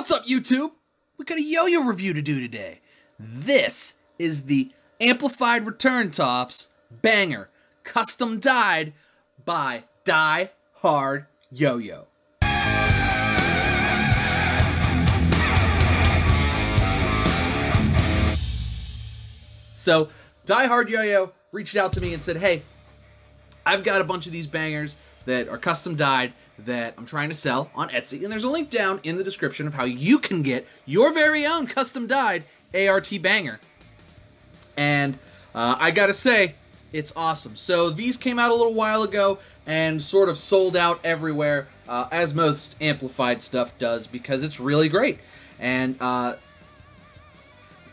What's up, YouTube? We got a yo-yo review to do today. This is the Amplified Return Tops Banger, custom dyed by DyeHardYoYo. So, DyeHardYoYo reached out to me and said, hey, I've got a bunch of these bangers that are custom dyed that I'm trying to sell on Etsy, and there's a link down in the description of how you can get your very own custom dyed ART banger. And I gotta say, it's awesome. So these came out a little while ago and sort of sold out everywhere, as most amplified stuff does, because it's really great. And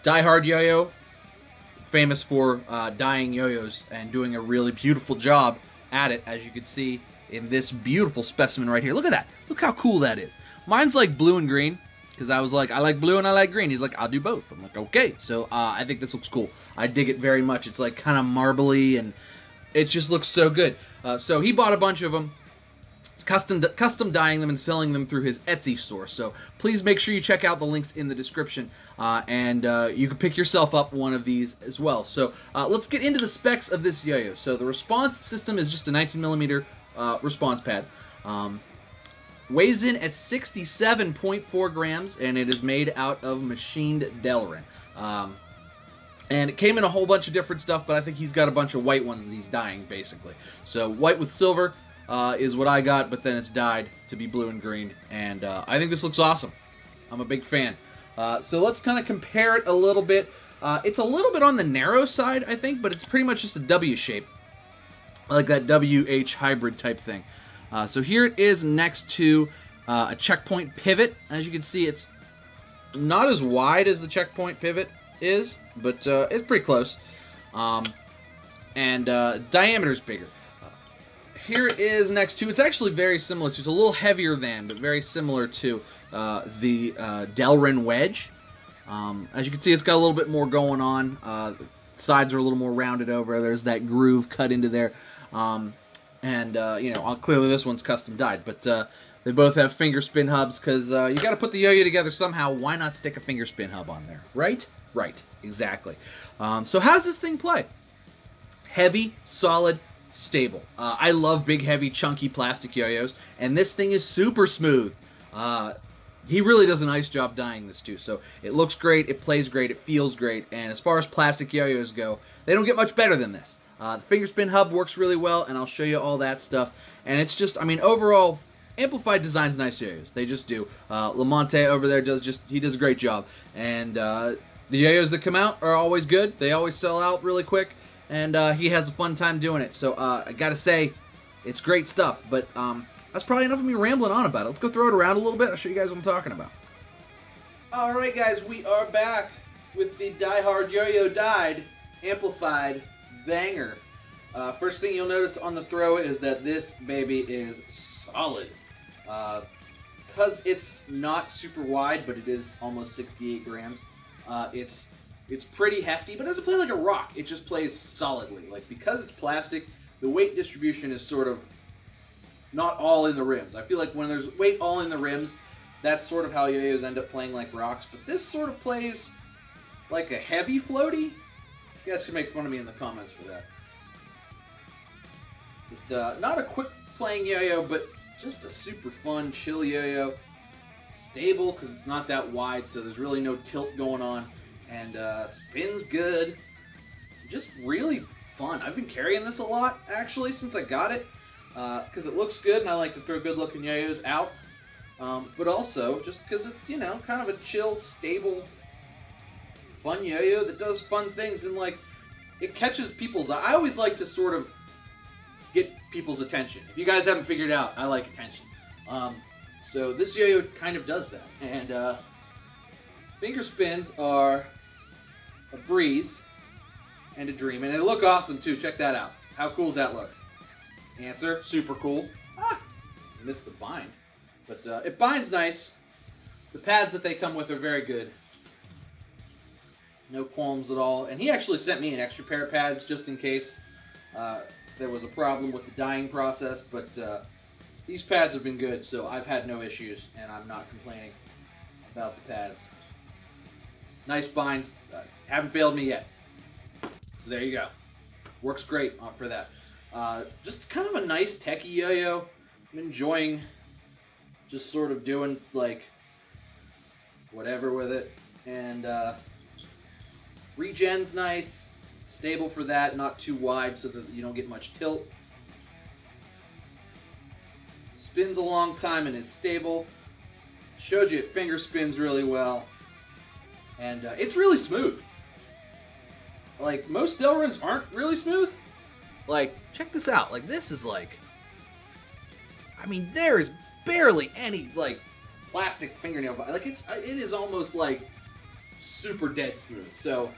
DyeHardYoYo, famous for dyeing yo-yos and doing a really beautiful job at it, as you can see in this beautiful specimen right here. Look at that. Look how cool that is. Mine's like blue and green, because I was like, I like blue and I like green. He's like, I'll do both. I'm like, okay. So I think this looks cool. I dig it very much. It's like kind of marbly, and it just looks so good. So he bought a bunch of them. It's custom dyeing them and selling them through his Etsy store. So please make sure you check out the links in the description, and you can pick yourself up one of these as well. So let's get into the specs of this yo-yo. So the response system is just a 19mm response pad. Weighs in at 67.4 grams, and it is made out of machined Delrin. And it came in a whole bunch of different stuff, but I think he's got a bunch of white ones that he's dyeing, basically. So white with silver is what I got, but then it's dyed to be blue and green, and I think this looks awesome. I'm a big fan. So let's kind of compare it a little bit. It's a little bit on the narrow side, I think, but it's pretty much just a W shape, like that WH hybrid type thing. So here it is next to a checkpoint pivot. As you can see, it's not as wide as the checkpoint pivot is, but it's pretty close. And diameter's bigger. Here it is next to, it's actually very similar to, it's a little heavier than, but very similar to the Delrin wedge. As you can see, it's got a little bit more going on. Sides are a little more rounded over. There's that groove cut into there. You know, clearly this one's custom dyed, but they both have fingerspin hubs, because you got to put the yo-yo together somehow. Why not stick a fingerspin hub on there, right? Right, exactly. So how does this thing play? Heavy, solid, stable. I love big, heavy, chunky plastic yo-yos, and this thing is super smooth. He really does a nice job dyeing this too, so it looks great, it plays great, it feels great, and as far as plastic yo-yos go, they don't get much better than this. The fingerspin hub works really well, and I'll show you all that stuff. And it's just, I mean, overall, Amplified designs nice yo-yos. They just do. Lamonte over there he does a great job. And the yo-yos that come out are always good. They always sell out really quick, and he has a fun time doing it. So I gotta say, it's great stuff. But that's probably enough of me rambling on about it. Let's go throw it around a little bit. I'll show you guys what I'm talking about. Alright guys, we are back with the DyeHardYoYo dyed Amplified banger. First thing you'll notice on the throw is that this baby is solid. Because it's not super wide, but it is almost 68 grams. It's pretty hefty, but it doesn't play like a rock. It just plays solidly. Like, because it's plastic, the weight distribution is sort of not all in the rims. I feel like when there's weight all in the rims, that's sort of how yo-yos end up playing like rocks. But this sort of plays like a heavy floaty. You guys can make fun of me in the comments for that. But, not a quick playing yo-yo, but just a super fun, chill yo-yo. Stable, because it's not that wide, so there's really no tilt going on. And spins good. Just really fun. I've been carrying this a lot, actually, since I got it. Because it looks good, and I like to throw good-looking yo-yos out. But also, just because it's, you know, kind of a chill, stable, fun yo-yo that does fun things, and like, it catches people's eye. I always like to sort of get people's attention. If you guys haven't figured out, I like attention. So this yo-yo kind of does that. And finger spins are a breeze and a dream, and they look awesome too. Check that out. How cool does that look? Answer: super cool. Ah, missed the bind, but it binds nice. The pads that they come with are very good. No qualms at all. And he actually sent me an extra pair of pads just in case there was a problem with the dyeing process. But these pads have been good, so I've had no issues, and I'm not complaining about the pads. Nice binds. Haven't failed me yet. So there you go. Works great for that. Just kind of a nice techie yo-yo. I'm enjoying just sort of doing like whatever with it. And regen's nice. Stable for that. Not too wide so that you don't get much tilt. Spins a long time and is stable. Showed you it finger spins really well. And it's really smooth. Like, most Delrins aren't really smooth. Like, check this out. Like, this is like... I mean, there is barely any, like, plastic fingernail. Like, it is almost, like, super dead smooth. So,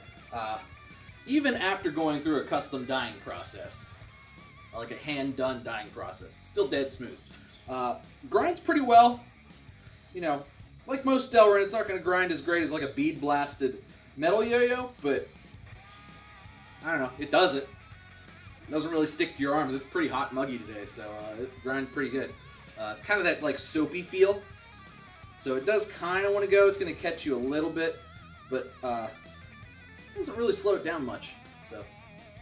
even after going through a custom dyeing process, like a hand-done dyeing process, it's still dead smooth. Grinds pretty well. You know, like most Delrin, it's not going to grind as great as, like, a bead-blasted metal yo-yo, but... I don't know, it does it. It doesn't really stick to your arm. It's pretty hot and muggy today, so it grinds pretty good. Kind of that like soapy feel. So it does kind of want to go. It's going to catch you a little bit, but it doesn't really slow it down much. So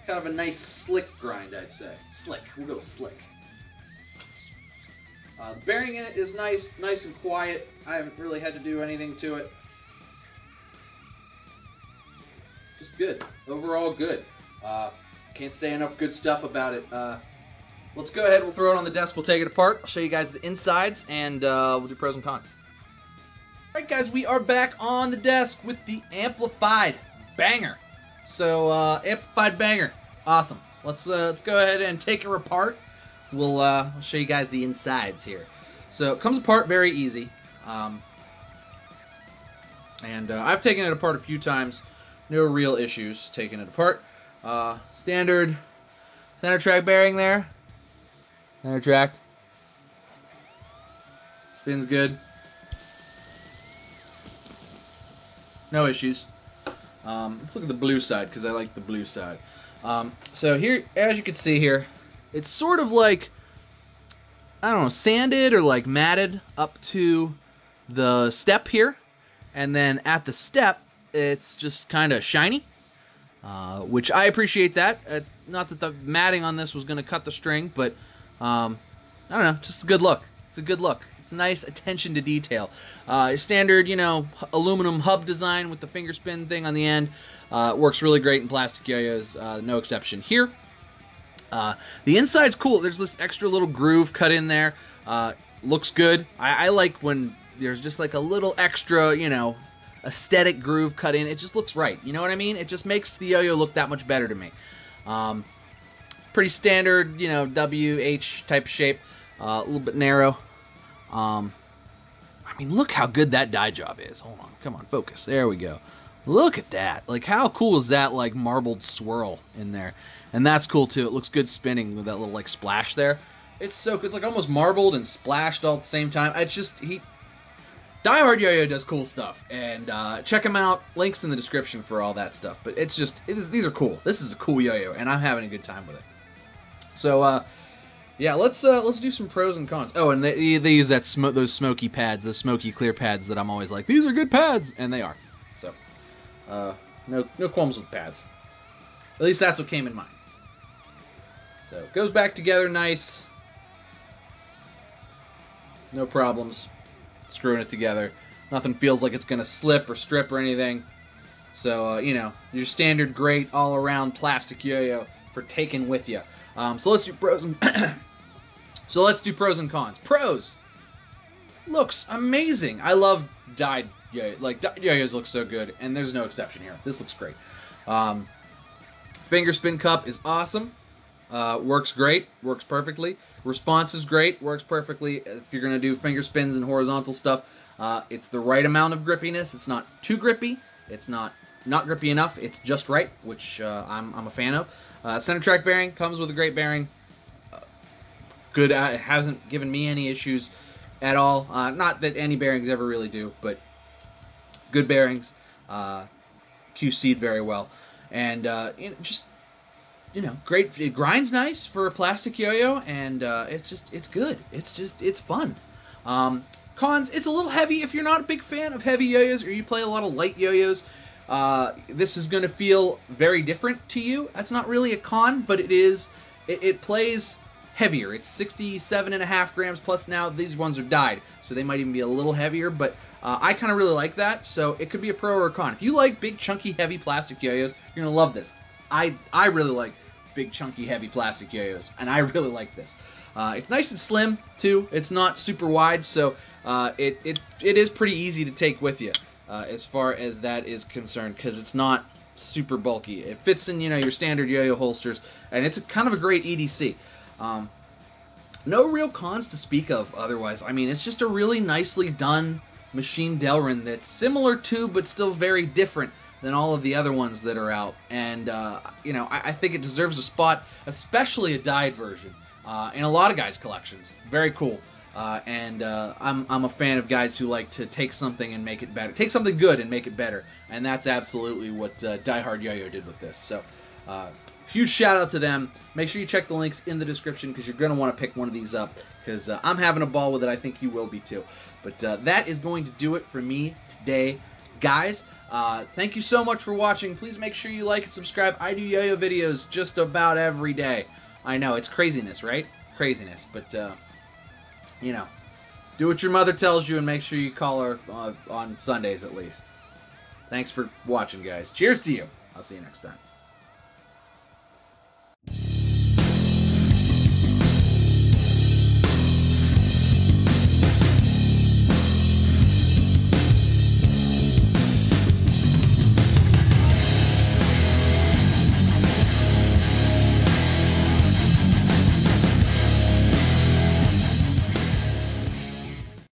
kind of a nice slick grind, I'd say. Slick. We'll go with slick. The bearing in it is nice and quiet. I haven't really had to do anything to it. Just good. Overall good. Can't say enough good stuff about it. Let's go ahead. We'll throw it on the desk. We'll take it apart. I'll show you guys the insides, and we'll do pros and cons. All right, guys. We are back on the desk with the amplified banger. So, amplified banger. Awesome. Let's go ahead and take her apart. We'll show you guys the insides here. So, it comes apart very easy. And I've taken it apart a few times. No real issues taking it apart. Standard center track bearing there. Center track. Spins good. No issues. Let's look at the blue side because I like the blue side. So here, as you can see here, it's sort of like, I don't know, sanded or like matted up to the step here. And then at the step, it's just kind of shiny, which I appreciate that. Not that the matting on this was going to cut the string, but I don't know, just a good look. It's a good look. It's a nice attention to detail. Standard, you know, aluminum hub design with the fingerspin thing on the end. Works really great in plastic yo-yos, no exception here. The inside's cool. There's this extra little groove cut in there. Looks good. I like when there's just like a little extra, you know, aesthetic groove cut in. It just looks right. You know what I mean? It just makes the yo-yo look that much better to me. Pretty standard, you know, WH type shape. A little bit narrow. I mean, look how good that dye job is. Hold on. Come on, focus. There we go. Look at that. Like, how cool is that, like, marbled swirl in there? And that's cool, too. It looks good spinning with that little, like, splash there. It's so good. It's, like, almost marbled and splashed all at the same time. It's just, DyeHardYoYo does cool stuff, and check him out. Links in the description for all that stuff. But it's just, these are cool. This is a cool yo-yo, and I'm having a good time with it. So, yeah, let's do some pros and cons. Oh, and they use that those smoky pads, those smoky clear pads that I'm always like, these are good pads, and they are. So, no qualms with pads. At least that's what came in mind. So, it goes back together nice. No problems. Screwing it together. Nothing feels like it's going to slip or strip or anything. So, you know, your standard great all-around plastic yo-yo for taking with you. So let's do pros and cons. Pros. Looks amazing. I love dyed yo-yo. Like, dyed yo-yos look so good, and there's no exception here. This looks great. Fingerspin cup is awesome. Works great. Works perfectly. Response is great. Works perfectly. If you're going to do finger spins and horizontal stuff, it's the right amount of grippiness. It's not too grippy. It's not grippy enough. It's just right, which I'm a fan of. Center track bearing comes with a great bearing. Good. It hasn't given me any issues at all. Not that any bearings ever really do, but good bearings. QC'd very well. And just, you know, great. It grinds nice for a plastic yo-yo, and it's good. It's fun. Cons, it's a little heavy. If you're not a big fan of heavy yo-yos or you play a lot of light yo-yos, this is going to feel very different to you. That's not really a con, but it is. It plays heavier. It's 67.5 grams, plus now these ones are dyed, so they might even be a little heavier, but I kind of really like that, so it could be a pro or a con. If you like big, chunky, heavy plastic yo-yos, you're going to love this. I really like big, chunky, heavy plastic yo-yos, and I really like this. It's nice and slim, too. It's not super wide, so it is pretty easy to take with you as far as that is concerned, because it's not super bulky. It fits in, you know, your standard yo-yo holsters, and it's kind of a great EDC. No real cons to speak of otherwise. I mean, it's just a really nicely done machine Delrin that's similar to, but still very different than all of the other ones that are out. And, you know, I think it deserves a spot, especially a dyed version, in a lot of guys' collections. Very cool. I'm a fan of guys who like to take something and make it better. Take something good and make it better. And that's absolutely what DyeHardYoYo did with this. So, huge shout out to them. Make sure you check the links in the description because you're going to want to pick one of these up because I'm having a ball with it. I think you will be too. But that is going to do it for me today, guys. Thank you so much for watching. Please make sure you like and subscribe. I do yo-yo videos just about every day. I know, it's craziness, right? Craziness. But, you know, do what your mother tells you and make sure you call her on Sundays at least. Thanks for watching, guys. Cheers to you. I'll see you next time.